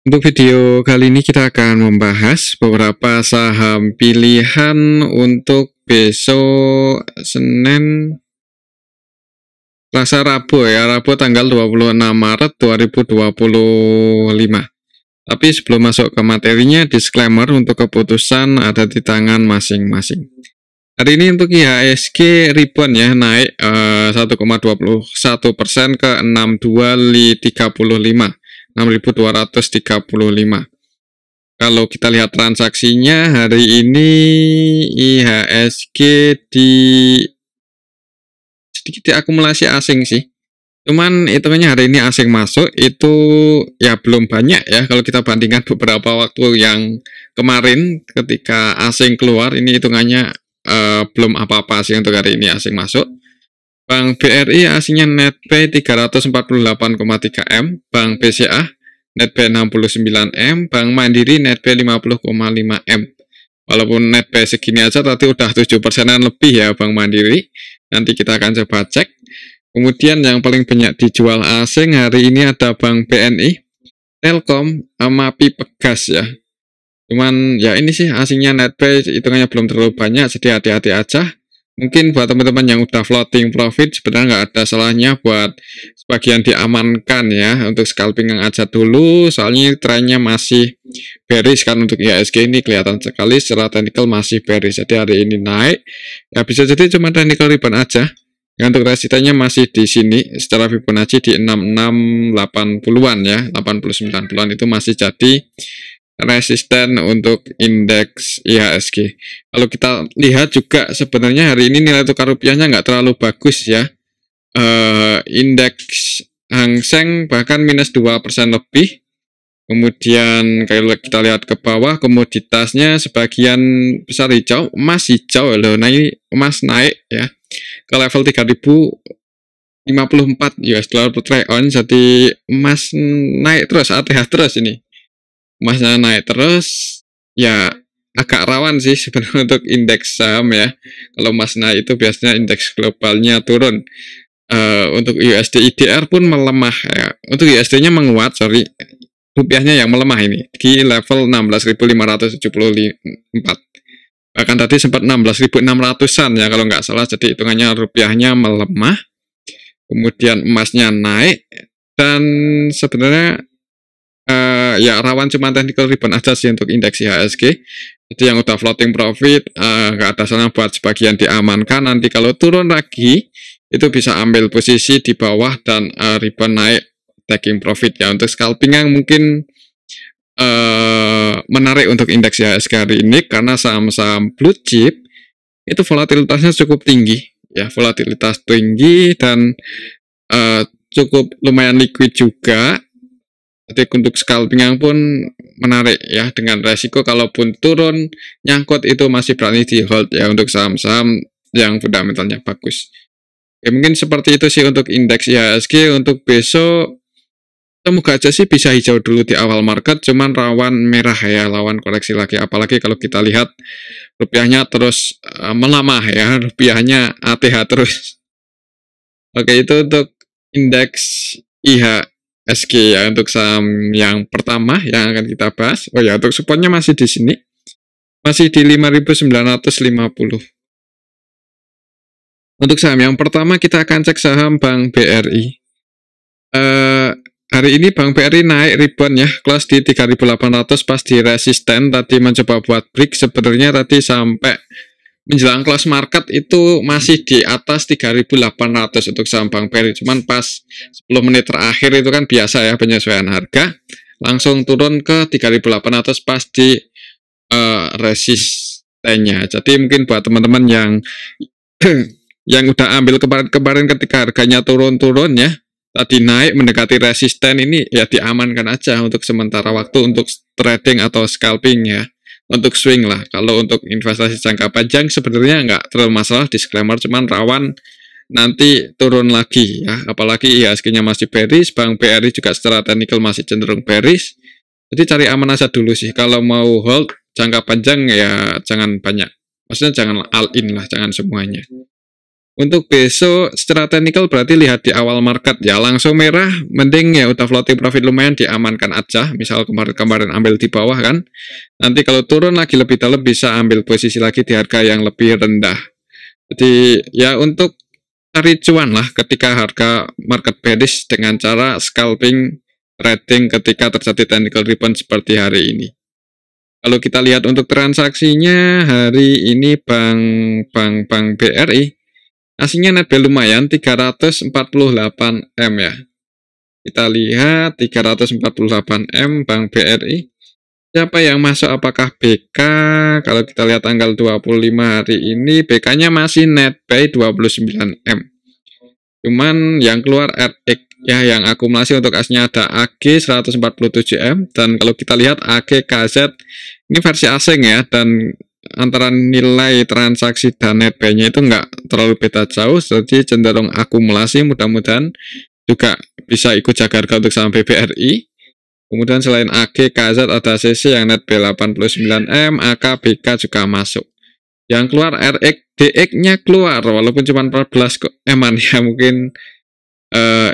Untuk video kali ini kita akan membahas beberapa saham pilihan untuk besok Senin, Selasa, Rabu ya, Rabu tanggal 26 Maret 2025. Tapi sebelum masuk ke materinya, disclaimer untuk keputusan ada di tangan masing-masing. Hari ini untuk IHSG rebound ya, naik 1,21% ke 6235. 6.235. Kalau kita lihat transaksinya hari ini IHSG sedikit diakumulasi asing sih. Cuman hitungannya hari ini asing masuk itu ya belum banyak ya kalau kita bandingkan beberapa waktu yang kemarin ketika asing keluar, ini hitungannya belum apa-apa sih untuk hari ini asing masuk. Bank BRI aslinya netpay 348,3 M, Bank BCA netpay 69 M, Bank Mandiri netpay 50,5 M. Walaupun netpay segini aja tadi udah 7%-an lebih ya Bank Mandiri. Nanti kita akan coba cek. Kemudian yang paling banyak dijual asing hari ini ada Bank BNI, Telkom, Mapi, Pegas ya. Cuman ya ini sih aslinya netpay hitungannya belum terlalu banyak, jadi hati-hati aja. Mungkin buat teman-teman yang udah floating profit sebenarnya nggak ada salahnya buat sebagian diamankan ya untuk scalping yang aja dulu, soalnya trennya masih bearish kan. Untuk IHSG ini kelihatan sekali secara technical masih bearish, jadi hari ini naik ya bisa jadi cuma technical rebound aja ya. Untuk resistennya masih di sini secara Fibonacci di 6680-an ya, 80-90-an itu masih jadi resisten untuk indeks IHSG. Kalau kita lihat juga sebenarnya hari ini nilai tukar rupiahnya nggak terlalu bagus ya. Indeks Hang Seng bahkan minus 2% lebih. Kemudian kalau kita lihat ke bawah, komoditasnya sebagian besar hijau, emas hijau loh, emas naik ya ke level 3054 US dollar per troy ounce. Jadi emas naik terus, ATH terus ini. Emasnya naik terus, ya agak rawan sih sebenarnya untuk indeks saham ya. Kalau emas naik itu biasanya indeks globalnya turun. Untuk USD IDR pun melemah ya. Untuk USD-nya menguat, rupiahnya yang melemah ini di level 16.574. Bahkan tadi sempat 16.600-an ya kalau nggak salah. Jadi hitungannya rupiahnya melemah. Kemudian emasnya naik dan sebenarnya ya rawan cuma technical rebound aja sih untuk indeks IHSG. Jadi yang udah floating profit nggak ada salahnya buat sebagian diamankan. Nanti kalau turun lagi itu bisa ambil posisi di bawah dan rebound naik taking profit ya. Untuk scalping yang mungkin menarik untuk indeks IHSG hari ini karena saham-saham blue chip itu volatilitasnya cukup tinggi ya, volatilitas tinggi dan cukup lumayan liquid juga. Jadi untuk scalping yang pun menarik ya, dengan resiko kalaupun turun nyangkut itu masih berani di hold ya untuk saham-saham yang fundamentalnya bagus. Ya mungkin seperti itu sih untuk indeks IHSG. Untuk besok semoga aja sih bisa hijau dulu di awal market, cuman rawan merah ya, lawan koreksi lagi. Apalagi kalau kita lihat rupiahnya terus melamah ya, rupiahnya ATH terus. Oke, itu untuk indeks IHSG ya, untuk saham yang pertama yang akan kita bahas. Oh ya, untuk supportnya masih di sini, masih di 5.950. Untuk saham yang pertama kita akan cek saham Bank BRI. Hari ini Bank BRI naik rebound ya, close di 3.800 pas di resisten. Tadi mencoba buat break, sebenarnya tadi sampai menjelang close market itu masih di atas 3.800 untuk saham Bank BRI. Cuman pas 10 menit terakhir itu kan biasa ya penyesuaian harga, langsung turun ke 3.800 pas di resistennya. Jadi mungkin buat teman-teman yang yang udah ambil kemarin ketika harganya turun-turun ya, tadi naik mendekati resisten, ini ya diamankan aja untuk sementara waktu untuk trading atau scalping ya. Untuk swing lah. Kalau untuk investasi jangka panjang sebenarnya nggak terlalu masalah, disclaimer, cuman rawan nanti turun lagi ya. Apalagi IHSG-nya masih bearish, Bank BRI juga secara technical masih cenderung bearish. Jadi cari aman aja dulu sih. Kalau mau hold jangka panjang ya jangan banyak. Maksudnya jangan all in lah, jangan semuanya. Untuk besok secara teknikal berarti lihat di awal market ya, langsung merah mending ya udah floating profit lumayan diamankan aja. Misal kemarin-kemarin ambil di bawah kan, nanti kalau turun lagi lebih dalam bisa ambil posisi lagi di harga yang lebih rendah. Jadi ya untuk cari cuan lah ketika harga market bearish dengan cara scalping trading ketika terjadi technical rebound seperti hari ini. Kalau kita lihat untuk transaksinya hari ini Bank BRI aslinya net value lumayan 348 M ya. Kita lihat 348 M Bank BRI. Siapa yang masuk, apakah BK? Kalau kita lihat tanggal 25 hari ini BK-nya masih net buy 29 M. Cuman yang keluar RX ya, yang akumulasi untuk asnya ada AG 147 M, dan kalau kita lihat AG KZ ini versi asing ya, dan antara nilai transaksi dan net buy-nya itu nggak terlalu beda jauh, jadi cenderung akumulasi. Mudah-mudahan juga bisa ikut jaga harga untuk saham BBRI. Kemudian selain AG, KZ ada CC yang net buy 89 M, AK, BK juga masuk. Yang keluar RX, DX-nya keluar walaupun cuma 14 M-an ya, mungkin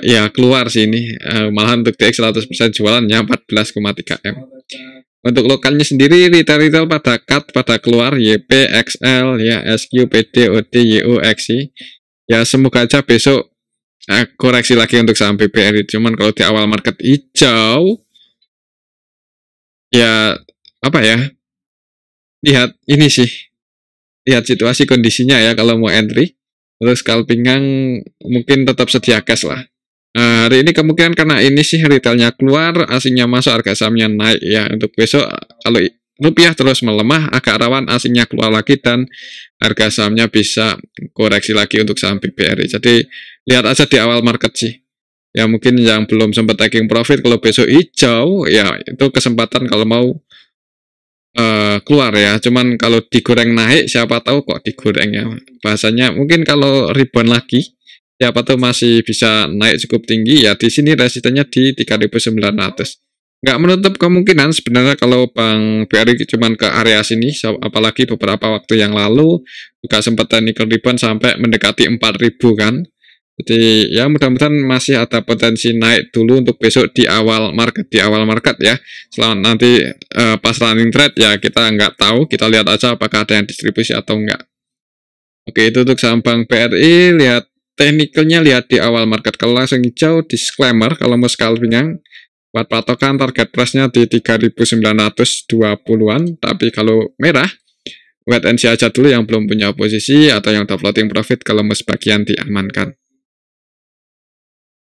ya keluar sih ini, malahan untuk DX 100% jualannya 14,3 M. Untuk lokalnya sendiri retail pada cut, pada keluar YP, XL, ya SQ, PD, OD, YO, XI. Ya semoga aja besok koreksi lagi untuk saham BBRI. Cuman kalau di awal market hijau, ya apa ya? Lihat ini sih, lihat situasi kondisinya ya kalau mau entry. Terus scalpingan mungkin tetap sedia cash lah. Hari ini kemungkinan karena ini sih retailnya keluar, asingnya masuk, harga sahamnya naik ya. Untuk besok kalau rupiah terus melemah, agak rawan asingnya keluar lagi dan harga sahamnya bisa koreksi lagi untuk saham BBRI. Jadi lihat aja di awal market sih. Ya mungkin yang belum sempat taking profit, kalau besok hijau ya itu kesempatan kalau mau keluar ya. Cuman kalau digoreng naik, siapa tahu kok digoreng ya. Bahasanya mungkin kalau rebound lagi, siapa tuh masih bisa naik cukup tinggi ya. Di sini resistennya di 3.900. Nggak menutup kemungkinan sebenarnya kalau Bank BRI cuman ke area sini, apalagi beberapa waktu yang lalu juga sempat technical rebound sampai mendekati 4.000 kan. Jadi ya mudah-mudahan masih ada potensi naik dulu untuk besok di awal market ya. Selain nanti pas running trade ya kita nggak tahu, kita lihat aja apakah ada yang distribusi atau enggak. Oke, itu untuk saham Bank BRI. Lihat teknikalnya, lihat di awal market. Kalau langsung hijau, disclaimer kalau mau scalpingan buat patokan target price-nya di 3.920-an. Tapi kalau merah, wait and see aja dulu yang belum punya posisi atau yang udah floating profit, kalau mau sebagian diamankan.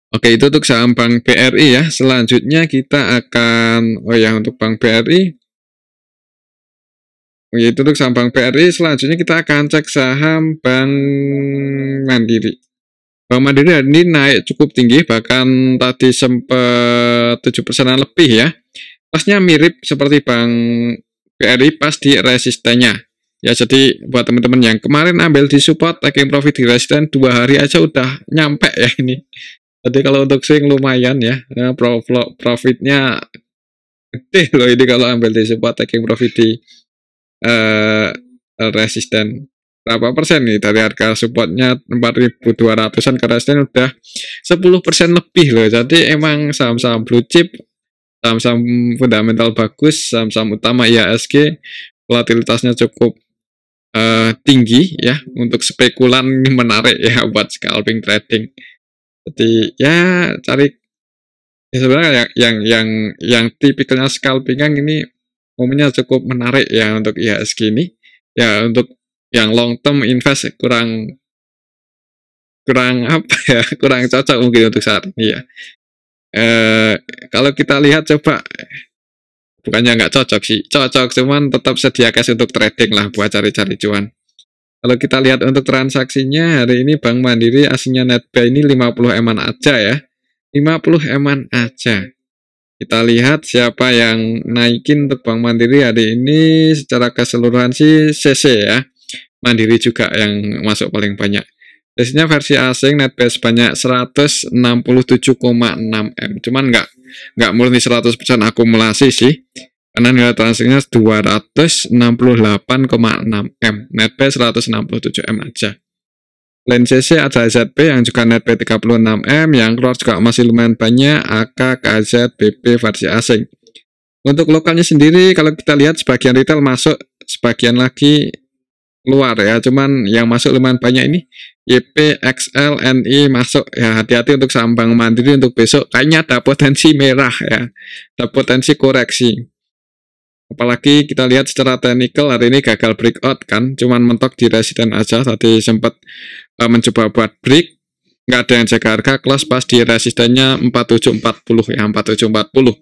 Oke, itu untuk saham Bank BRI ya. Selanjutnya kita akan, untuk Bank BRI. Itu untuk saham Bank BRI. Selanjutnya kita akan cek saham Bank Mandiri. Bank Mandiri hari ini naik cukup tinggi, bahkan tadi sempat 7%-an lebih ya. Pasnya mirip seperti Bank BRI pas di resistennya. Ya, jadi buat teman-teman yang kemarin ambil di support, taking profit di resisten 2 hari aja udah nyampe ya ini. Jadi kalau untuk swing lumayan ya, profitnya gede loh ini kalau ambil di support, taking profit di resisten. Berapa persen nih dari harga supportnya 4.200-an ke resisten udah 10% lebih loh. Jadi emang saham-saham blue chip, saham-saham fundamental bagus, saham-saham utama IHSG volatilitasnya cukup tinggi ya, untuk spekulan menarik ya buat scalping trading. Jadi ya cari ya, sebenarnya yang tipikalnya scalpingan ini momennya cukup menarik ya untuk IHSG ini. Ya untuk yang long term invest kurang apa ya, kurang cocok mungkin untuk saat ini ya. Kalau kita lihat coba, bukannya nggak cocok sih, cocok, cuman tetap sedia cash untuk trading lah buat cari-cari cuan. Kalau kita lihat untuk transaksinya hari ini Bank Mandiri aslinya net buy ini 50 M-an aja ya. 50 M-an aja. Kita lihat siapa yang naikin untuk Bank Mandiri hari ini. Secara keseluruhan sih CC ya. Mandiri juga yang masuk paling banyak. Biasanya versi asing net buy sebanyak 167,6 M. Cuman nggak murni 100% akumulasi sih. Karena nilai transaksinya 268,6 M. Net buy 167 M aja. Selain CC ada ZP yang juga net B 36M, yang keluar juga masih lumayan banyak, AK, KZ, BP versi asing. Untuk lokalnya sendiri kalau kita lihat sebagian retail masuk, sebagian lagi keluar ya, cuman yang masuk lumayan banyak ini YP, XL, NI masuk ya. Hati-hati untuk saham Bank Mandiri untuk besok, kayaknya ada potensi merah ya, ada potensi koreksi. Apalagi kita lihat secara teknikal hari ini gagal breakout kan, cuman mentok di resisten aja. Tadi sempat mencoba buat break, nggak ada yang jaga harga, close pas di resistennya 4740 ya, 4740.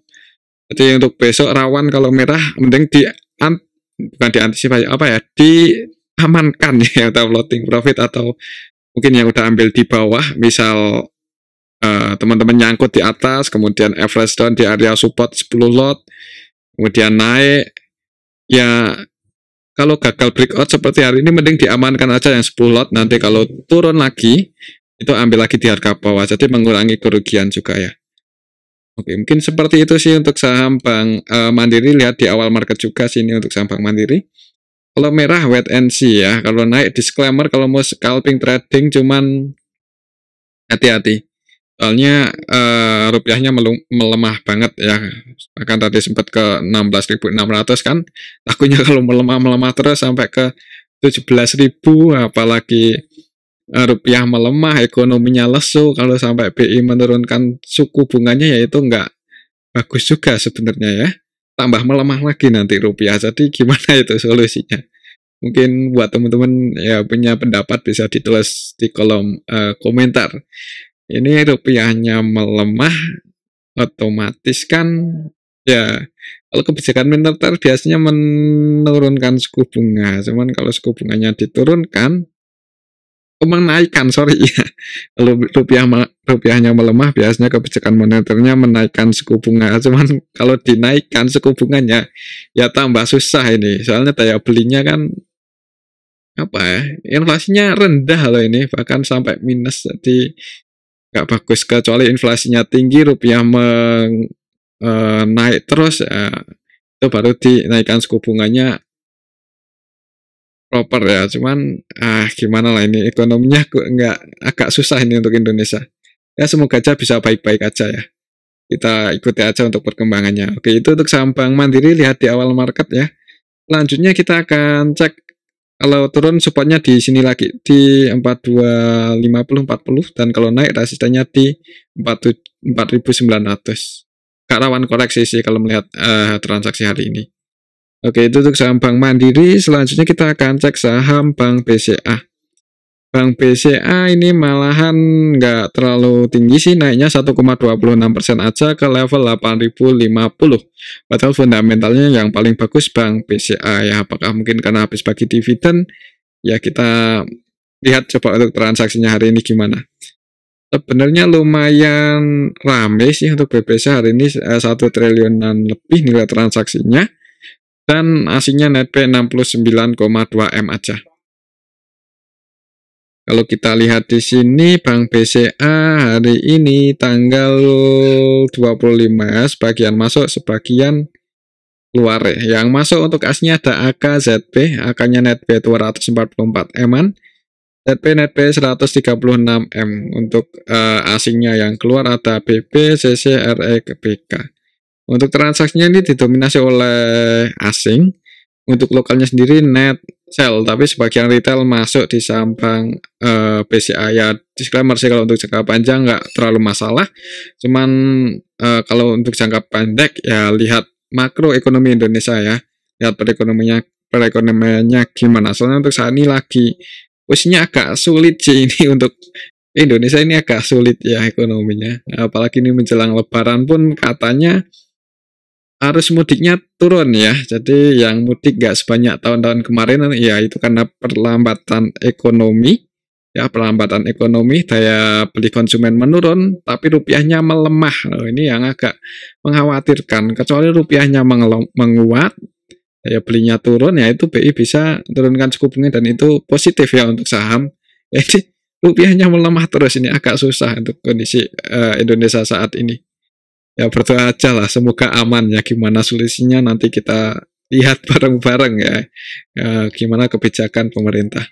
Jadi untuk besok rawan kalau merah, mending bukan diantisipasi apa ya, diamankan ya, atau floating profit, atau mungkin yang udah ambil di bawah, misal teman-teman nyangkut di atas, kemudian average down di area support 10 lot, kemudian naik ya. Kalau gagal breakout seperti hari ini, mending diamankan aja yang 10 lot, nanti kalau turun lagi itu ambil lagi di harga bawah, jadi mengurangi kerugian juga ya. Oke, mungkin seperti itu sih untuk saham Bank Mandiri. Lihat di awal market juga sini untuk saham Bank Mandiri. Kalau merah wait and see ya, kalau naik disclaimer kalau mau scalping trading, cuman hati-hati. Soalnya rupiahnya melemah banget ya. Bahkan tadi sempat ke 16.600 kan. Takutnya kalau melemah terus sampai ke 17.000, apalagi rupiah melemah, ekonominya lesu. Kalau sampai BI menurunkan suku bunganya, ya itu nggak bagus juga sebenarnya ya. Tambah melemah lagi nanti rupiah. Jadi gimana itu solusinya? Mungkin buat teman-teman ya punya pendapat bisa ditulis di kolom komentar. Ini rupiahnya melemah, otomatis kan ya, kalau kebijakan moneter biasanya menurunkan suku bunga. Cuman kalau suku bunganya diturunkan, menaikkan, sorry ya. Kalau rupiahnya melemah, biasanya kebijakan moneternya menaikkan suku bunga. Cuman kalau dinaikkan suku bunganya, ya tambah susah ini. Soalnya daya belinya kan apa ya, inflasinya rendah loh ini, bahkan sampai minus. Jadi nggak bagus, kecuali inflasinya tinggi, rupiah naik terus ya, itu baru dinaikkan suku bunganya proper ya. Cuman gimana lah, ini ekonominya nggak, agak susah ini untuk Indonesia ya. Semoga aja bisa baik-baik aja ya, kita ikuti aja untuk perkembangannya. Oke, itu untuk saham Bank Mandiri. Lihat di awal market ya. Selanjutnya kita akan cek kalau turun supportnya di sini lagi di 4250 40, dan kalau naik resistennya di 4900. Gak rawan koreksi sih kalau melihat transaksi hari ini. Oke, itu untuk saham Bank Mandiri. Selanjutnya kita akan cek saham Bank BCA. Bank BCA ini malahan nggak terlalu tinggi sih, naiknya 1,26% aja ke level 8050. Padahal fundamentalnya yang paling bagus Bank BCA ya. Apakah mungkin karena habis bagi dividen? Ya kita lihat coba untuk transaksinya hari ini gimana. Sebenarnya lumayan rame sih untuk BBCA hari ini, 1 triliunan lebih nilai transaksinya, dan aslinya net P 69,2 M aja. Kalau kita lihat di sini Bank BCA hari ini tanggal 25, sebagian masuk, sebagian keluar ya. Yang masuk untuk asnya ada AK, ZP, AK-nya net B 244 M-an, ZP net B 136 M. Untuk asingnya yang keluar ada BP, CC, RE, BK. Untuk transaksinya ini didominasi oleh asing. Untuk lokalnya sendiri net sell, tapi sebagian retail masuk di saham Bank BCA ya. Disclaimer sih, kalau untuk jangka panjang nggak terlalu masalah. Cuman kalau untuk jangka pendek ya lihat makroekonomi Indonesia ya. Lihat perekonomiannya gimana. Soalnya untuk saat ini lagi posisinya agak sulit sih ini untuk Indonesia, ini agak sulit ya ekonominya. Apalagi ini menjelang Lebaran pun katanya arus mudiknya turun ya. Jadi yang mudik nggak sebanyak tahun-tahun kemarin ya, itu karena perlambatan ekonomi ya, perlambatan ekonomi, daya beli konsumen menurun, tapi rupiahnya melemah. Ini yang agak mengkhawatirkan. Kecuali rupiahnya menguat, daya belinya turun, ya itu BI bisa turunkan suku bunga, dan itu positif ya untuk saham. Jadi rupiahnya melemah terus, ini agak susah untuk kondisi Indonesia saat ini. Ya berdoa aja lah, semoga aman ya. Gimana solusinya nanti kita lihat bareng-bareng ya, gimana kebijakan pemerintah.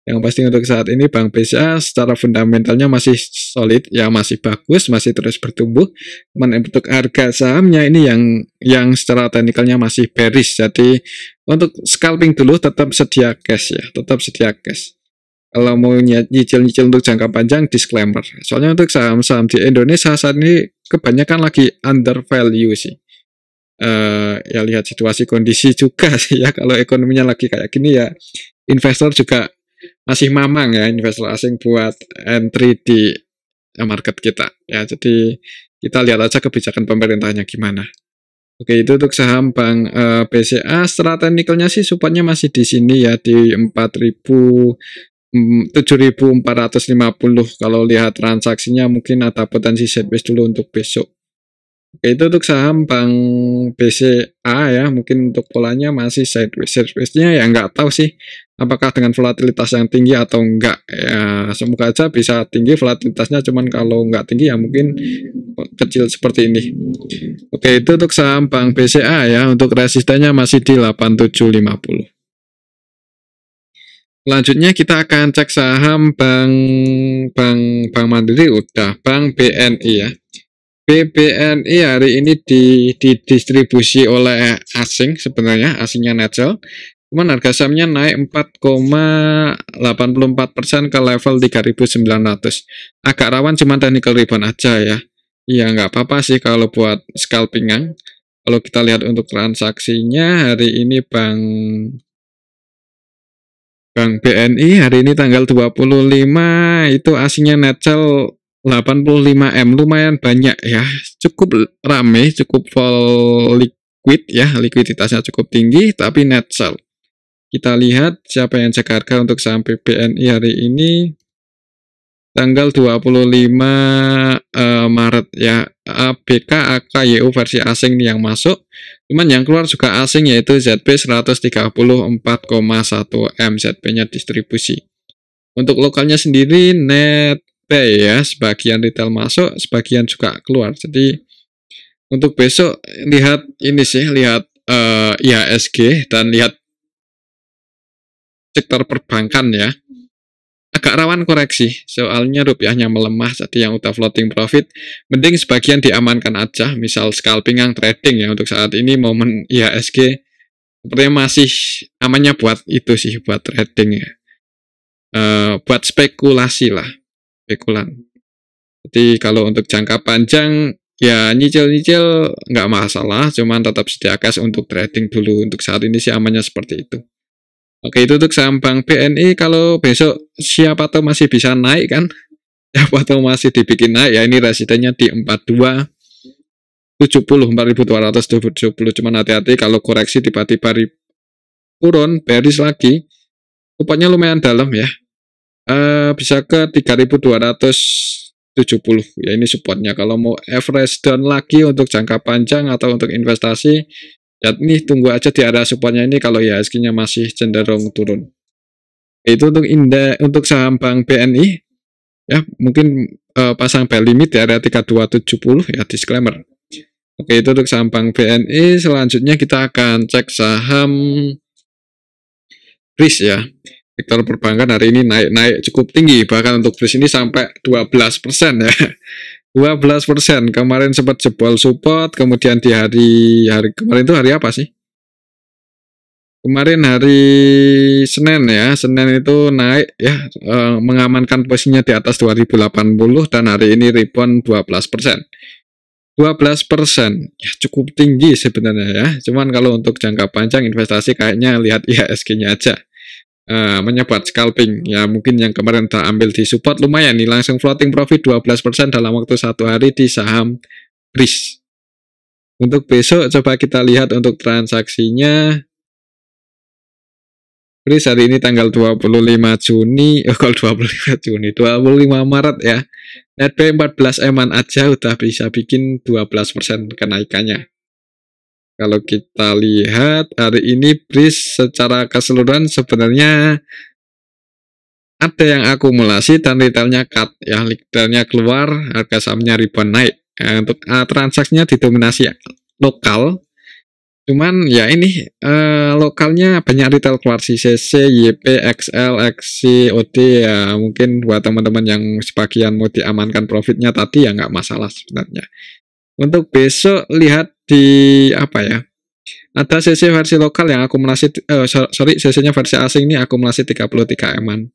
Yang pasti untuk saat ini Bank BCA secara fundamentalnya masih solid, ya masih bagus, masih terus bertumbuh. Cuman untuk harga sahamnya ini yang secara teknikalnya masih bearish. Jadi untuk scalping dulu tetap sedia cash ya, tetap sedia cash. Kalau mau nyicil-nyicil untuk jangka panjang, disclaimer. Soalnya untuk saham-saham di Indonesia saat ini kebanyakan lagi undervalue sih. Ya lihat situasi kondisi juga sih ya. Kalau ekonominya lagi kayak gini ya, investor juga masih mamang ya, investor asing buat entry di market kita ya. Jadi kita lihat aja kebijakan pemerintahnya gimana. Oke, itu untuk saham Bank BCA. Secara teknikalnya sih supportnya masih di sini ya, di 7.450. Kalau lihat transaksinya mungkin ada potensi sideways dulu untuk besok. Oke, itu untuk saham Bank BCA ya, mungkin untuk polanya masih sideways. Sideways-nya ya nggak tahu sih apakah dengan volatilitas yang tinggi atau enggak ya, semoga aja bisa tinggi volatilitasnya, cuman kalau nggak tinggi ya mungkin kecil seperti ini. Oke, itu untuk saham Bank BCA ya, untuk resistennya masih di 8750. Selanjutnya kita akan cek saham Bank Mandiri, udah. Bank BNI ya. BBNI hari ini didistribusi oleh asing, sebenarnya asingnya net sell. Cuman harga sahamnya naik 4,84% ke level 3.900. Agak rawan, cuman technical rebound aja ya. Iya, nggak apa-apa sih kalau buat scalpingan. Kalau kita lihat untuk transaksinya hari ini Bank BNI hari ini tanggal 25 itu asingnya net sell 85M, lumayan banyak ya, cukup rame, cukup full liquid ya, likuiditasnya cukup tinggi, tapi net sell. Kita lihat siapa yang cek harga untuk saham BNI hari ini tanggal 25 Maret ya. ABK, AKYU versi asing nih yang masuk, cuman yang keluar juga asing, yaitu ZB 134,1M, ZB-nya distribusi. Untuk lokalnya sendiri net buy ya, sebagian retail masuk, sebagian juga keluar. Jadi untuk besok lihat ini sih, lihat IHSG dan lihat sektor perbankan ya. Agak rawan koreksi, soalnya rupiahnya melemah, jadi yang udah floating profit mending sebagian diamankan aja, misal scalping yang trading ya. Untuk saat ini momen IHSG sepertinya masih amannya buat itu sih, buat trading ya, buat spekulasi lah, spekulan. Jadi kalau untuk jangka panjang ya nyicil-nyicil nggak masalah, cuman tetap sedia cash untuk trading dulu. Untuk saat ini sih amannya seperti itu. Oke, itu untuk saham Bank BNI. Kalau besok siapa tahu masih bisa naik kan, siapa tahu masih dibikin naik ya. Ini residennya di 4.270. Cuman hati-hati kalau koreksi tiba-tiba turun bearish lagi, kupatnya lumayan dalam ya, bisa ke 3.270 ya, ini supportnya. Kalau mau average down lagi untuk jangka panjang atau untuk investasi ya, ini tunggu aja di area supportnya ini kalau IHSG-nya masih cenderung turun. Itu untuk saham Bank BNI ya, mungkin pasang buy limit di area 3270 ya, disclaimer. Oke, itu untuk saham Bank BNI. Selanjutnya kita akan cek saham BRIS ya. Sektor perbankan hari ini naik cukup tinggi, bahkan untuk BRIS ini sampai 12% ya. 12%. Kemarin sempat jebol support, kemudian di hari kemarin itu hari apa sih? Kemarin hari Senin ya, Senin itu naik ya, mengamankan posisinya di atas 2080 dan hari ini rebound 12%. 12% ya cukup tinggi sebenarnya ya. Cuman kalau untuk jangka panjang investasi kayaknya lihat IHSG-nya aja. Menyebat scalping ya, mungkin yang kemarin tak ambil di support lumayan nih, langsung floating profit 12% dalam waktu 1 hari di saham BRIS. Untuk besok coba kita lihat untuk transaksinya. BRIS hari ini tanggal 25 Juni, kalau 25 Juni, 25 Maret ya. Net buy 14M aja udah bisa bikin 12% kenaikannya. Kalau kita lihat hari ini BRIS secara keseluruhan sebenarnya ada yang akumulasi dan retailnya cut ya, retailnya keluar, harga sahamnya rebound naik. Untuk transaksinya didominasi lokal, Cuman ya ini lokalnya banyak retail keluar sih, CC, YP, XL, XC, OD ya mungkin buat teman-teman yang sebagian mau diamankan profitnya tadi ya nggak masalah sebenarnya. Untuk besok lihat di apa ya? Ada CC versi lokal yang akumulasi sorry CC-nya versi asing ini akumulasi 33 eman.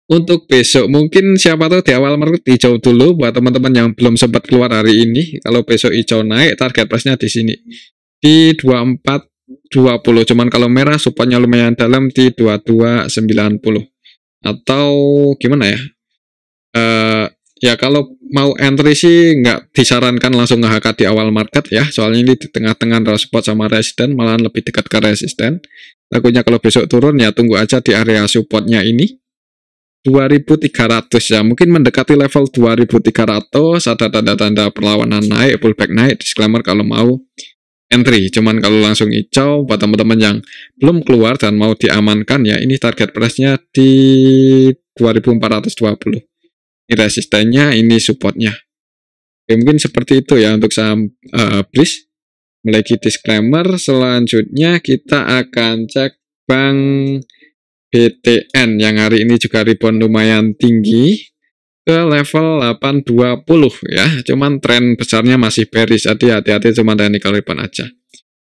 Untuk besok mungkin siapa tahu di awal market hijau dulu buat teman-teman yang belum sempat keluar hari ini. Kalau besok hijau naik target price-nya di sini di 24.20. Cuman kalau merah supportnya lumayan dalam di 22.90. Atau gimana ya? Ya kalau mau entry sih nggak disarankan langsung nge-HK di awal market ya. Soalnya ini di tengah-tengah antara support sama resisten, malahan lebih dekat ke resisten. Takutnya kalau besok turun ya tunggu aja di area supportnya ini 2.300 ya, mungkin mendekati level 2.300. Ada tanda-tanda perlawanan naik, pullback naik, disclaimer kalau mau entry. Cuman kalau langsung hijau buat teman-teman yang belum keluar dan mau diamankan ya, ini target price-nya di 2.420. Ini resistennya, ini supportnya. Oke, mungkin seperti itu ya untuk saham BRIS. Lagi disclaimer, selanjutnya kita akan cek bank BTN yang hari ini juga rebound lumayan tinggi ke level 820 ya. Cuman tren besarnya masih bearish, jadi hati-hati cuma technical rebound aja.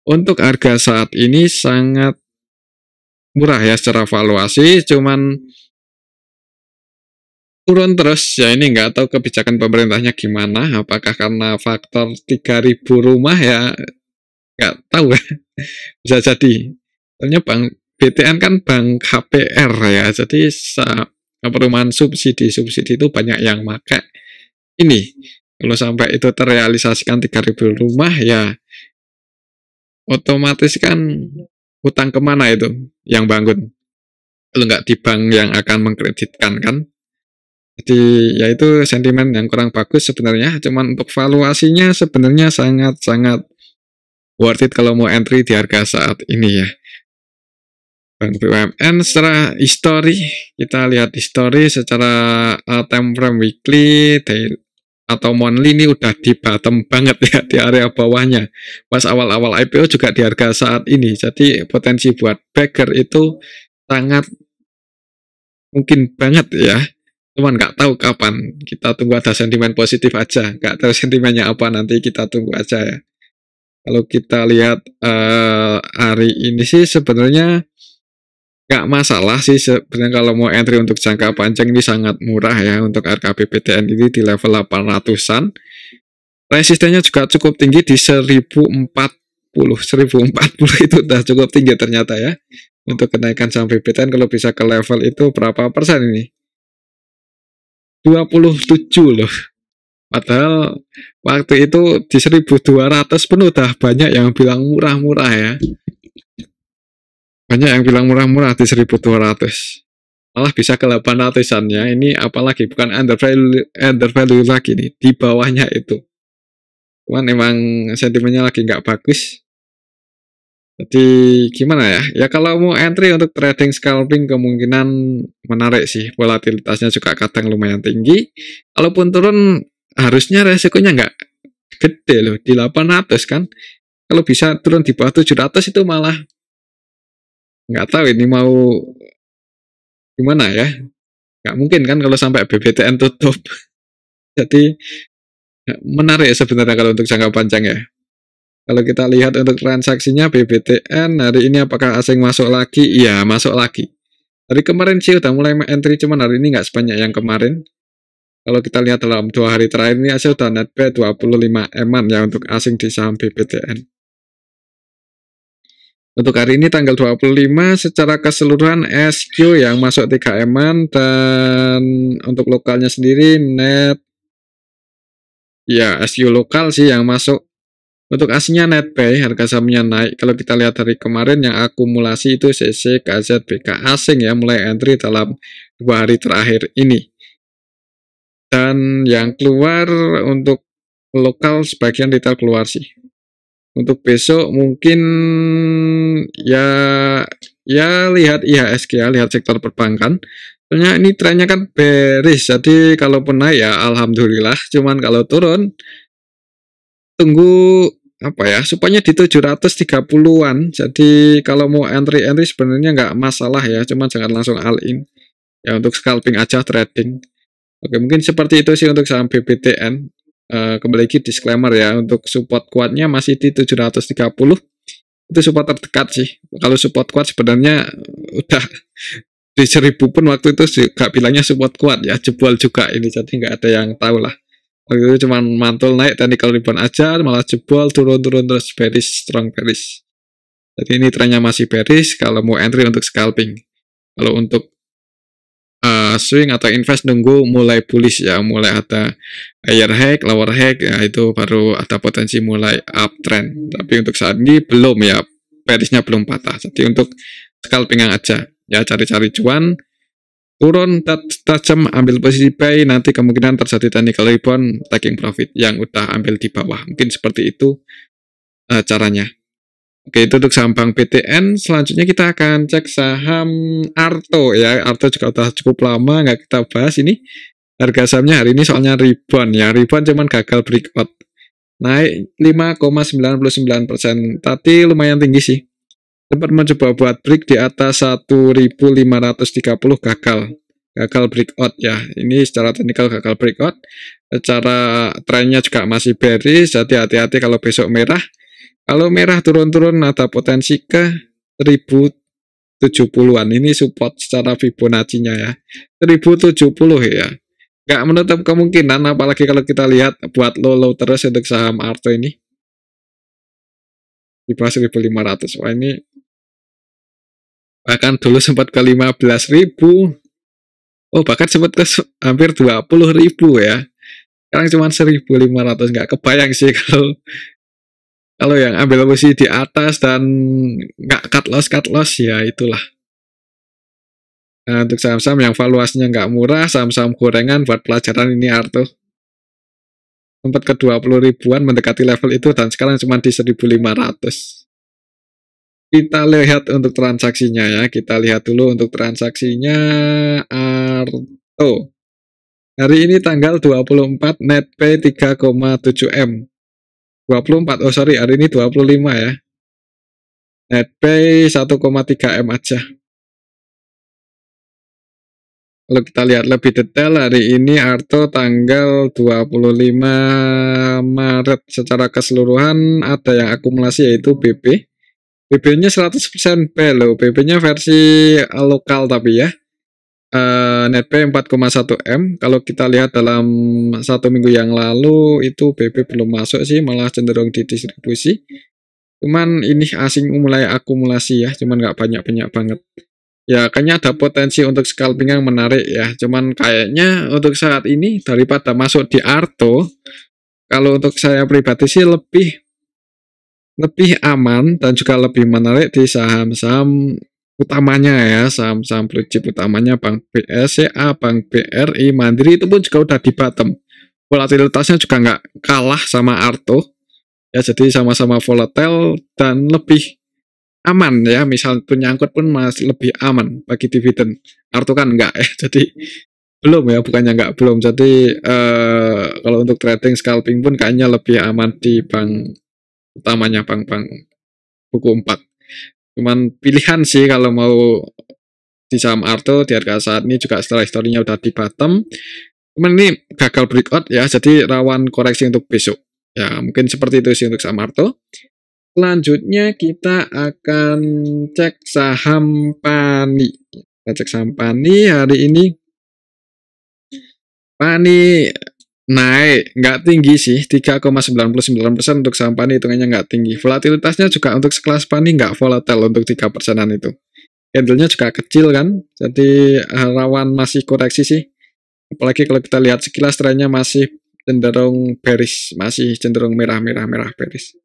Untuk harga saat ini sangat murah ya secara valuasi, cuman turun terus ya. Ini nggak tahu kebijakan pemerintahnya gimana, apakah karena faktor 3.000 rumah ya, nggak tahu ya. Bisa jadi soalnya bank BTN kan bank KPR ya, jadi perumahan subsidi itu banyak yang pakai ini. Kalau sampai itu terrealisasikan 3.000 rumah ya otomatis kan utang kemana itu yang bangun, kalau nggak di bank yang akan mengkreditkan kan. Jadi ya itu sentimen yang kurang bagus sebenarnya. Cuman untuk valuasinya sebenarnya sangat-sangat worth it kalau mau entry di harga saat ini ya. Bank BUMN secara histori, kita lihat histori secara time frame weekly, daily, atau monthly ini udah di bottom banget ya, di area bawahnya. Pas awal-awal IPO juga di harga saat ini, jadi potensi buat bagger itu sangat mungkin banget ya. Cuman nggak tahu kapan, kita tunggu ada sentimen positif aja, nggak tahu sentimennya apa nanti kita tunggu aja ya. Kalau kita lihat hari ini sih sebenarnya nggak masalah sih sebenarnya. Kalau mau entry untuk jangka panjang ini sangat murah ya. Untuk harga BBTN ini di level 800-an. Resistennya juga cukup tinggi di 1040 itu udah cukup tinggi ternyata ya. Untuk kenaikan saham BBTN kalau bisa ke level itu berapa persen ini? 27 loh. Padahal waktu itu di 1200 pun udah banyak yang bilang murah-murah ya. Banyak yang bilang murah-murah di 1200. Malah bisa ke 800-an ya. Ini apalagi bukan undervalue lagi nih. Di bawahnya itu. Cuman emang sentimennya lagi nggak bagus. Jadi gimana ya? Ya kalau mau entry untuk trading scalping kemungkinan menarik sih. Volatilitasnya juga kadang lumayan tinggi. Kalaupun turun harusnya resikonya nggak gede loh. Di 800 kan. Kalau bisa turun di bawah 700 itu malah nggak tahu ini mau gimana ya. Nggak mungkin kan kalau sampai BBTN tutup. Jadi menarik sebenarnya kalau untuk jangka panjang ya. Kalau kita lihat untuk transaksinya BBTN hari ini apakah asing masuk lagi? Iya, masuk lagi. Hari kemarin sih udah mulai entry, cuman hari ini nggak sebanyak yang kemarin. Kalau kita lihat dalam 2 hari terakhir ini asing udah net buy 25 eman ya untuk asing di saham BBTN. Untuk hari ini tanggal 25 secara keseluruhan SQ yang masuk 3 eman, dan untuk lokalnya sendiri net ya SQ lokal sih yang masuk. Untuk aslinya net buy, harga sahamnya naik. Kalau kita lihat dari kemarin yang akumulasi itu CC, KZ, BK asing ya mulai entry dalam 2 hari terakhir ini. Dan yang keluar untuk lokal sebagian retail keluar sih. Untuk besok mungkin ya lihat IHSG ya, lihat sektor perbankan. Soalnya ini trennya kan bearish, jadi kalaupun naik ya alhamdulillah. Cuman kalau turun tunggu apa ya, supaya di 730-an. Jadi kalau mau entry sebenarnya nggak masalah ya, cuman jangan langsung all in. Ya untuk scalping aja, trading. Oke, mungkin seperti itu sih untuk saham BBTN. Kembali lagi disclaimer ya, untuk support kuatnya masih di 730. Itu support terdekat sih. Kalau support kuat sebenarnya udah di 1000 pun waktu itu juga bilangnya support kuat ya, jebol juga ini, jadi nggak ada yang tahu lah. Waktu itu cuma mantul naik technical rebound aja, malah jebol, turun terus bearish, strong bearish. Jadi ini trennya masih bearish kalau mau entry untuk scalping. Kalau untuk swing atau invest nunggu mulai bullish ya, mulai ada higher high, lower high ya, itu baru ada potensi mulai uptrend. Tapi untuk saat ini belum ya, bearishnya belum patah. Jadi untuk scalping yang aja ya, cari-cari cuan, turun tajam, ambil posisi buy, nanti kemungkinan terjadi technical rebound, taking profit yang udah ambil di bawah. Mungkin seperti itu caranya. Oke, itu untuk saham Bank BTN. Selanjutnya kita akan cek saham Arto ya. Arto juga udah cukup lama nggak kita bahas ini. Harga sahamnya hari ini soalnya rebound ya. Rebound cuman gagal breakout. Naik 5,99%. Tadi lumayan tinggi sih. Sempat mencoba buat break di atas 1.530, gagal. Gagal breakout ya. Ini secara teknikal gagal breakout. Secara trennya juga masih bearish. Jadi hati-hati kalau besok merah. Kalau merah turun-turun ada potensi ke 1070-an. Ini support secara Fibonacci-nya ya. 1070 ya. Nggak menutup kemungkinan, apalagi kalau kita lihat buat low terus untuk saham Arto ini. Di bawah 1500. Wah, ini bahkan dulu sempat ke 15.000. Oh, bahkan sempat ke hampir 20.000 ya. Sekarang cuma 1.500. Nggak kebayang sih kalau yang ambil posisi di atas dan nggak cut loss ya itulah. Nah, untuk saham-saham yang valuasinya nggak murah, saham-saham gorengan buat pelajaran ini Arto. Sempat ke 20 ribuan mendekati level itu dan sekarang cuma di 1.500. Kita lihat untuk transaksinya ya. Kita lihat dulu untuk transaksinya Arto. Hari ini tanggal 24, net pay 3,7 M. 24, oh sorry, hari ini 25 ya. Net pay 1,3 M aja. Kalau kita lihat lebih detail, hari ini Arto tanggal 25 Maret secara keseluruhan ada yang akumulasi yaitu BB. BB-nya 100% B loh, BB-nya versi lokal tapi ya. Net pay 4,1 M. Kalau kita lihat dalam 1 minggu yang lalu itu BB belum masuk sih, malah cenderung didistribusi. Cuman ini asing mulai akumulasi ya, cuman nggak banyak-banyak banget. Ya kayaknya ada potensi untuk scalping yang menarik ya. Cuman kayaknya untuk saat ini daripada masuk di Arto, kalau untuk saya pribadi sih lebih aman dan juga lebih menarik di saham-saham utamanya ya, saham-saham blue chip utamanya Bank BSCA, Bank BRI, Mandiri itu pun juga udah di bottom. Volatilitasnya juga nggak kalah sama Arto. Ya jadi sama-sama volatile dan lebih aman ya. Misal penyangkut pun masih lebih aman bagi dividen. Arto kan enggak ya. Jadi belum ya, bukannya enggak belum. Jadi kalau untuk trading scalping pun kayaknya lebih aman di bank utamanya, bank-bank buku 4. Cuman pilihan sih kalau mau di saham Arto di harga saat ini juga setelah historinya udah di bottom. Cuman ini gagal breakout ya, jadi rawan koreksi untuk besok. Ya mungkin seperti itu sih untuk saham Arto. Selanjutnya kita akan cek saham Pani. Kita cek saham Pani hari ini. Pani naik, nggak tinggi sih, 3,99% untuk saham Pani hitungannya nggak tinggi. Volatilitasnya juga untuk sekelas Pani nggak volatile untuk 3%-an itu. Candle-nya juga kecil kan, jadi rawan masih koreksi sih. Apalagi kalau kita lihat sekilas trennya masih cenderung bearish, masih cenderung merah bearish.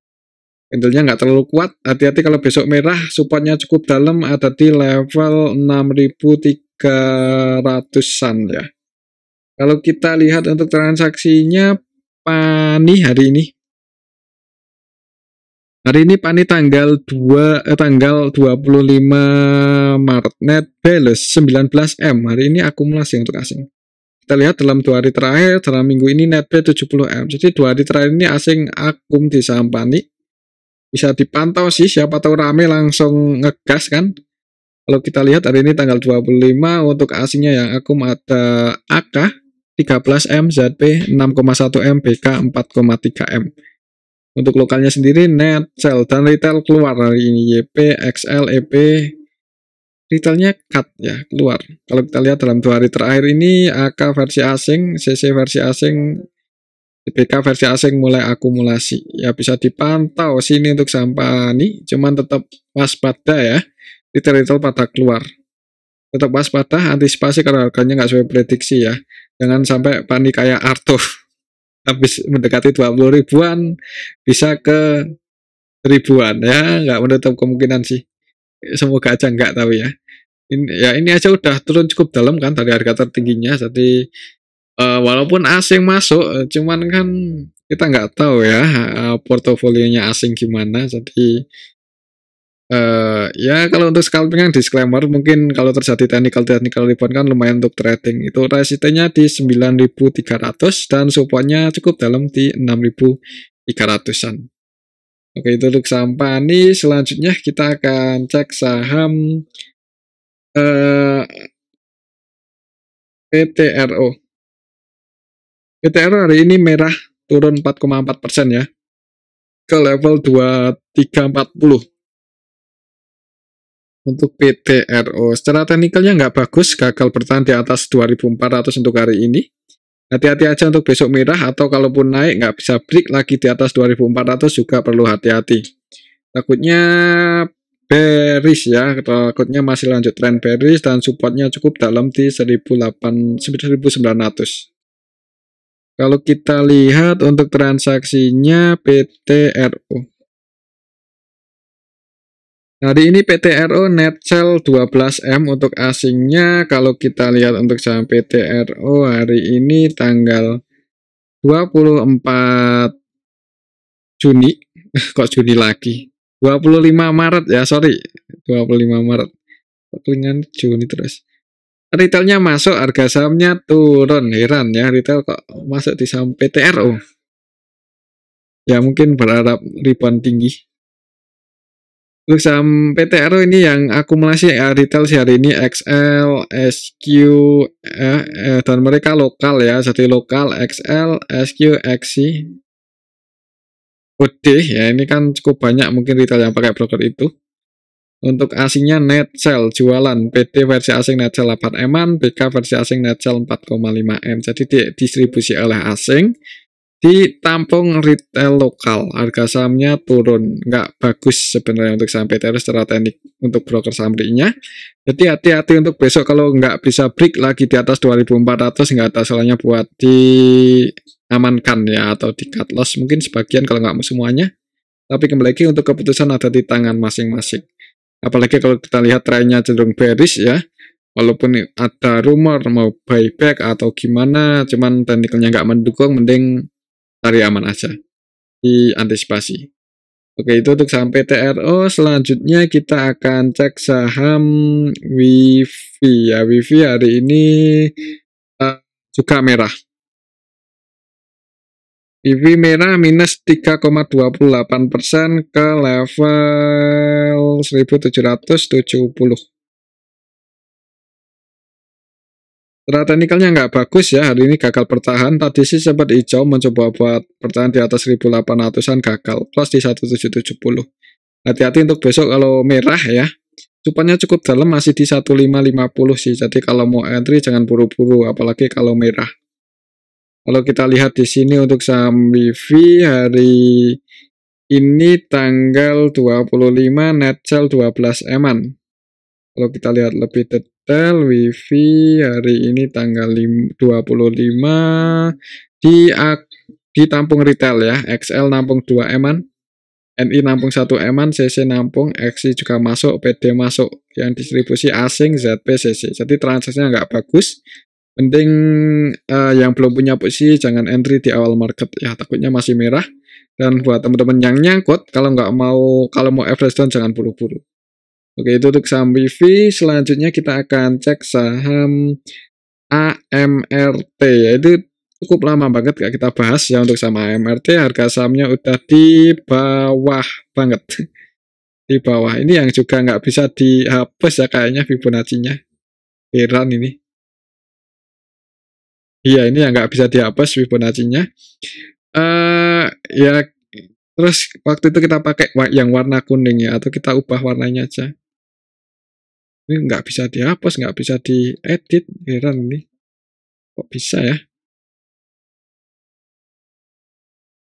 Candle-nya nggak terlalu kuat, hati-hati kalau besok merah, supportnya cukup dalam, ada di level 6.300-an ya. Kalau kita lihat untuk transaksinya Pani hari ini. Hari ini Pani tanggal 25 Maret, net balance 19 M. Hari ini akumulasi untuk asing. Kita lihat dalam 2 hari terakhir, dalam minggu ini net pay 70 M. Jadi 2 hari terakhir ini asing akum di saham Pani. bisa dipantau sih, siapa tahu rame langsung ngegas kan. Kalau kita lihat hari ini tanggal 25 untuk asingnya yang akum ada AK 13M, ZP 6,1M, BK 4,3M. Untuk lokalnya sendiri net sell dan retail keluar hari ini YP, XL, EP, retailnya cut ya keluar. Kalau kita lihat dalam 2 hari terakhir ini AK versi asing, CC versi asing, BK versi asing mulai akumulasi. Ya bisa dipantau sini untuk sampah nih, cuman tetap waspada ya. Retail pada keluar. Tetap waspada, antisipasi karena harganya nggak sesuai prediksi ya. Jangan sampai panik kayak Arto. Habis mendekati 20 ribuan bisa ke ribuan ya, nggak menutup kemungkinan sih, semoga aja nggak, tapi ya ini aja udah turun cukup dalam kan dari harga tertingginya. Jadi walaupun asing masuk, cuman kan kita nggak tahu ya portofolionya asing gimana. Jadi ya kalau untuk scalping yang disclaimer, mungkin kalau terjadi technical rebound kan lumayan untuk trading. Itu resistennya di 9.300 dan supportnya cukup dalam di 6.300-an. Oke, itu untuk saham Pani. Selanjutnya kita akan cek saham PTRO. PTRO hari ini merah, turun 4,4% ya, ke level 2340. Untuk PTRO secara teknikalnya nggak bagus, gagal bertahan di atas 2400 untuk hari ini. Hati-hati aja untuk besok merah, atau kalaupun naik nggak bisa break lagi di atas 2400 juga perlu hati-hati. Takutnya bearish ya, takutnya masih lanjut tren bearish dan supportnya cukup dalam di 1900. Kalau kita lihat untuk transaksinya PTRO. Hari ini PTRO net sell 12M untuk asingnya. Kalau kita lihat untuk saham PTRO hari ini tanggal 24 Juni, kok Juni lagi? 25 Maret ya, sorry. 25 Maret. Kelingan Juni terus. Retailnya masuk, harga sahamnya turun. Heran ya, retail kok masuk di saham PTRO. Ya mungkin berharap rebound tinggi. Untuk saham PTRO ini yang akumulasi retail sih hari ini XL, SQ, dan mereka lokal ya, jadi lokal XL, SQ, XC, OD ya, ini kan cukup banyak mungkin retail yang pakai broker itu. Untuk asingnya net sell jualan, PT versi asing net sell 8M-an, BK versi asing net sell 4,5M, jadi didistribusi oleh asing, ditampung retail lokal, harga sahamnya turun, nggak bagus sebenarnya untuk saham PTRO secara teknik untuk broker saham nya. Jadi hati-hati untuk besok, kalau nggak bisa break lagi di atas 2400 nggak ada salahnya buat diamankan ya, atau di cut loss mungkin sebagian kalau nggak semuanya. Tapi kembali lagi untuk keputusan ada di tangan masing-masing. Apalagi kalau kita lihat trennya cenderung bearish ya. Walaupun ada rumor mau buyback atau gimana, cuman teknikalnya nggak mendukung, mending cari aman aja, diantisipasi. Oke, itu untuk saham PTRO. Selanjutnya kita akan cek saham WIFI ya. WIFI hari ini juga merah. WIFI merah minus 3,28% ke level 1770. Secara teknikalnya nggak bagus ya, hari ini gagal bertahan. Tadi sih sempat hijau mencoba buat bertahan di atas 1800-an, gagal, plus di 1770. Hati-hati untuk besok kalau merah ya. Supaya cukup dalam, masih di 1550 sih. Jadi kalau mau entry jangan buru-buru, apalagi kalau merah. Kalau kita lihat di sini untuk saham WIFI hari ini tanggal 25 net sell 12M-an. Kalau kita lihat lebih detail, WIFI hari ini tanggal 25 ditampung retail ya. XL nampung 2M-an, NI nampung 1M-an, CC nampung, XI juga masuk, PD masuk. Yang distribusi asing, ZP, CC. Jadi transaksinya nggak bagus. Penting yang belum punya posisi jangan entry di awal market ya, takutnya masih merah. Dan buat teman-teman yang nyangkut, kalau mau average down jangan buru-buru. Oke, itu untuk saham WIFI. Selanjutnya kita akan cek saham AMRT, yaitu cukup lama banget gak kita bahas ya untuk saham AMRT. Harga sahamnya udah di bawah banget. Di bawah. Ini yang juga nggak bisa dihapus ya kayaknya Fibonacci-nya. Heran ini. Iya, ini yang nggak bisa dihapus Fibonacci-nya. Ya, terus waktu itu kita pakai yang warna kuning ya, atau kita ubah warnanya aja. Ini nggak bisa dihapus, nggak bisa diedit. Heran ini. Kok bisa ya?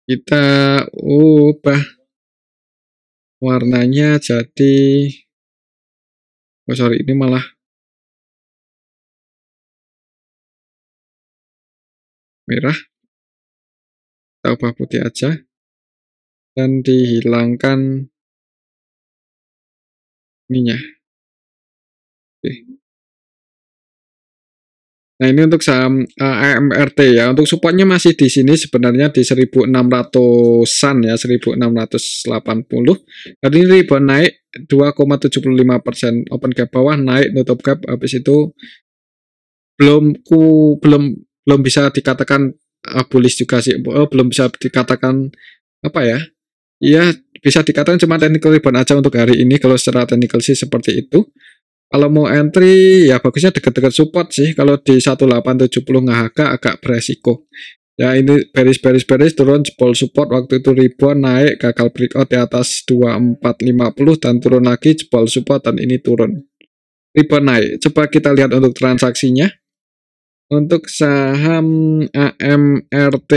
Kita ubah warnanya jadi, oh sorry, ini malah merah. Kita ubah putih aja. Dan dihilangkan ininya. Oke. Nah, ini untuk saham AMRT ya. Untuk supportnya masih di sini sebenarnya di 1600-an ya, 1680. Hari ini rebound naik 2,75%. Open gap bawah naik, nutup gap habis itu belum bisa dikatakan bullish juga sih. Belum bisa dikatakan apa ya? Iya, bisa dikatakan cuma technical rebound aja untuk hari ini. Kalau secara technical sih seperti itu. Kalau mau entry ya bagusnya dekat-dekat support sih. Kalau di 1870 ngahaka agak beresiko. Ya ini bearish turun jebol support, waktu itu rebound naik gagal breakout di atas 2450 dan turun lagi jebol support dan ini turun. Rebound naik. Coba kita lihat untuk transaksinya. Untuk saham AMRT.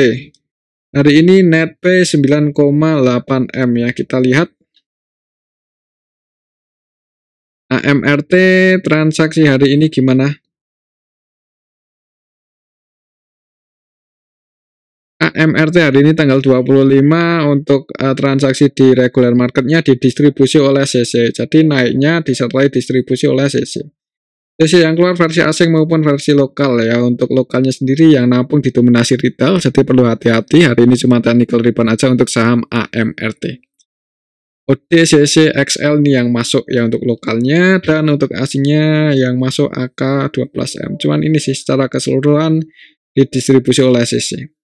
Hari ini net P 9,8 M ya. Kita lihat AMRT transaksi hari ini gimana? AMRT hari ini tanggal 25 untuk transaksi di regular marketnya didistribusi oleh CC. Jadi naiknya disertai distribusi oleh CC. CC yang keluar versi asing maupun versi lokal ya. Untuk lokalnya sendiri yang nampung didominasi retail, jadi perlu hati-hati. Hari ini cuma technical rebound aja untuk saham AMRT. ODCC XL nih yang masuk ya untuk lokalnya, dan untuk asingnya yang masuk AK12M. Cuman ini sih secara keseluruhan didistribusi oleh CC.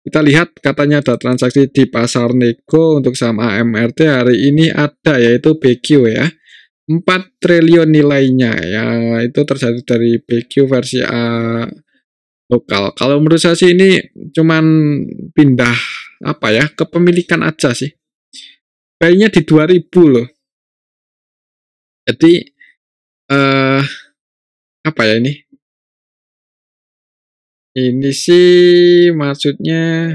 Kita lihat katanya ada transaksi di pasar nego untuk saham AMRT hari ini ada, yaitu BQ ya. 4 triliun nilainya ya, itu terjadi dari BQ versi A lokal. Kalau menurut saya sih ini cuman pindah apa ya, kepemilikan aja sih. Kayaknya di 2000 loh. Jadi apa ya ini? Ini sih maksudnya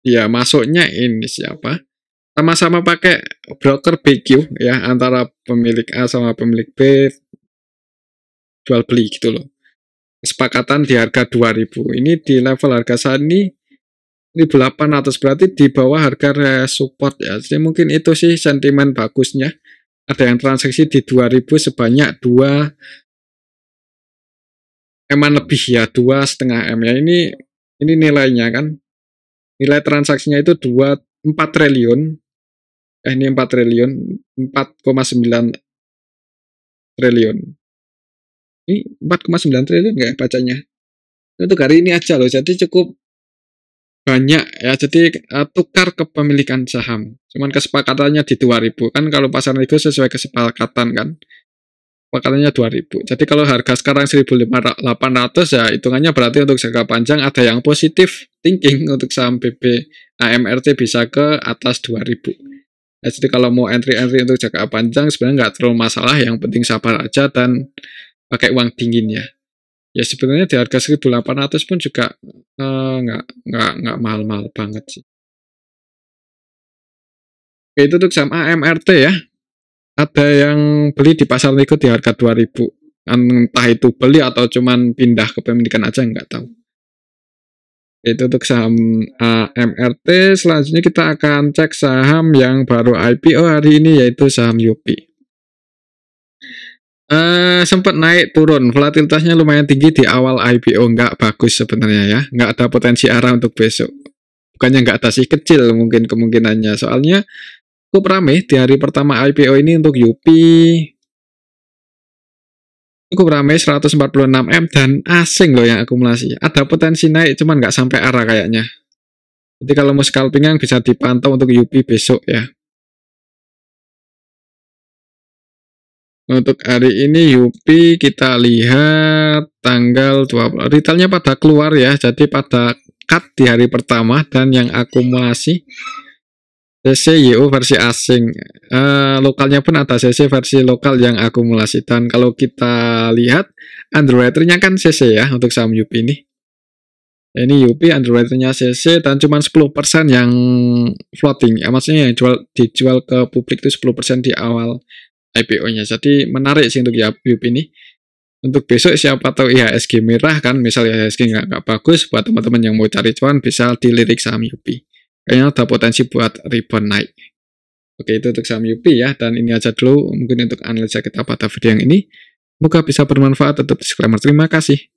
ya masuknya ini siapa? Sama-sama pakai broker BQ ya, antara pemilik A sama pemilik B jual beli gitu loh. Kesepakatan di harga 2000. Ini di level harga saat ini 1800, berarti di bawah harga support ya. Jadi mungkin itu sih sentimen bagusnya. Ada yang transaksi di 2000 sebanyak 2 M-an lebih ya, 2,5 M ya. Ini nilainya kan. Nilai transaksinya itu 4 triliun. Ini 4 triliun, 4,9 triliun. Ini 4,9 triliun nggak bacanya? Untuk hari ini aja loh, jadi cukup banyak ya. Jadi tukar kepemilikan saham. Cuman kesepakatannya di 2000 kan, kalau pasar nego sesuai kesepakatan kan. Kesepakatannya 2000. Jadi kalau harga sekarang 1800 ya hitungannya berarti untuk jangka panjang ada yang positif thinking untuk saham BB AMRT bisa ke atas 2000. Ya, jadi kalau mau entry untuk jangka panjang sebenarnya nggak terlalu masalah, yang penting sabar aja dan pakai uang dingin ya. Ya sebenarnya di harga 1800 pun juga nggak mahal-mahal banget sih. Oke, itu untuk saham AMRT ya. Ada yang beli di pasar nego di harga 2000. Entah itu beli atau cuman pindah kepemilikan aja, nggak tahu. Itu untuk saham AMRT. Selanjutnya kita akan cek saham yang baru IPO hari ini, yaitu saham Yopi. Sempat naik turun, volatilitasnya lumayan tinggi di awal IPO, nggak bagus sebenarnya ya, nggak ada potensi arah untuk besok. Bukannya nggak ada sih, kecil mungkin kemungkinannya, soalnya cukup rame di hari pertama IPO ini untuk Yopi. cukup ramai 146M dan asing loh yang akumulasi. Ada potensi naik cuman nggak sampai arah kayaknya. Jadi kalau mau scalpingan bisa dipantau untuk UP besok ya. Untuk hari ini UP kita lihat tanggal 20. Retailnya pada keluar ya, jadi pada cut di hari pertama dan yang akumulasi CC YO versi asing. Lokalnya pun ada CC versi lokal yang akumulasi. Dan kalau kita lihat underwriternya kan CC ya untuk saham UP ini. Ini UP underwriternya CC dan cuma 10% yang floating. Ya, maksudnya yang dijual ke publik itu 10% di awal IPO-nya. Jadi menarik sih untuk UP ini. Untuk besok siapa tahu IHSG merah kan, misalnya IHSG nggak bagus, buat teman-teman yang mau cari cuan bisa dilirik saham UP. Kayaknya ada potensi buat rebound naik. Oke, itu untuk saham UP ya, dan ini aja dulu mungkin untuk analisa kita pada video yang ini. Semoga bisa bermanfaat. Tetap disclaimer, terima kasih.